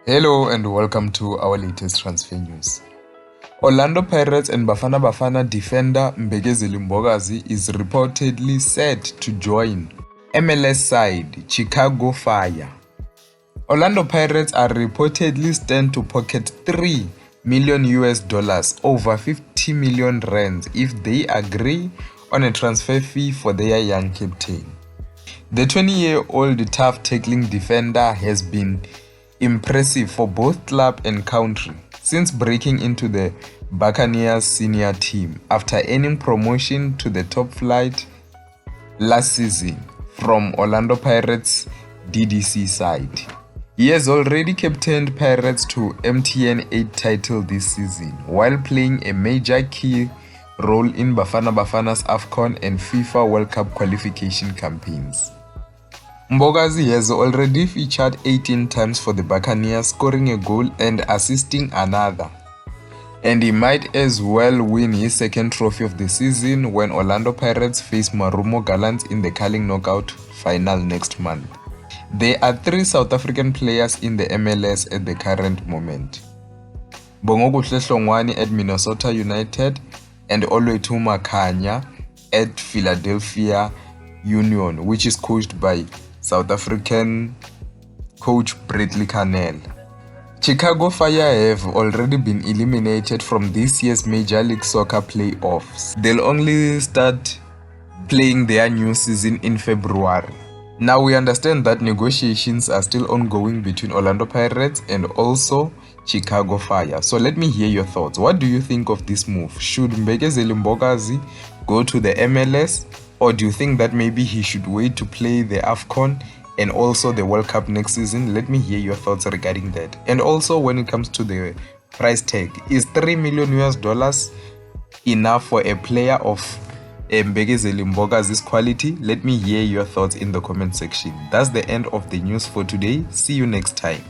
Hello and welcome to our latest transfer news. Orlando Pirates and Bafana Bafana defender Mbekezeli Mbokazi is reportedly set to join MLS side Chicago Fire. Orlando Pirates are reportedly stand to pocket $3 million over 50 million rands if they agree on a transfer fee for their young captain. The 20-year-old tough-tackling defender has been impressive for both club and country since breaking into the Buccaneers senior team after earning promotion to the top flight last season from Orlando Pirates DDC side. He has already captained Pirates to MTN 8 title this season while playing a major key role in Bafana Bafana's AFCON and FIFA World Cup qualification campaigns. Mbokazi has already featured 18 times for the Buccaneers, scoring a goal and assisting another. And he might as well win his second trophy of the season when Orlando Pirates face Marumo Gallants in the Carling Knockout final next month. There are 3 South African players in the MLS at the current moment. Bongokuhle Hlongwane at Minnesota United and Oluwethu Makhanya at Philadelphia Union, which is coached by South African coach Bradley Carnell. Chicago Fire have already been eliminated from this year's Major League Soccer playoffs. They'll only start playing their new season in February. Now we understand that negotiations are still ongoing between Orlando Pirates and also Chicago Fire. So let me hear your thoughts. What do you think of this move? Should Mbekezeli Mbokazi go to the MLS? Or do you think that maybe he should wait to play the AFCON and also the World Cup next season? Let me hear your thoughts regarding that. And also when it comes to the price tag, is $3 million enough for a player of Mbekezeli Mbokazi's quality? Let me hear your thoughts in the comment section. That's the end of the news for today. See you next time.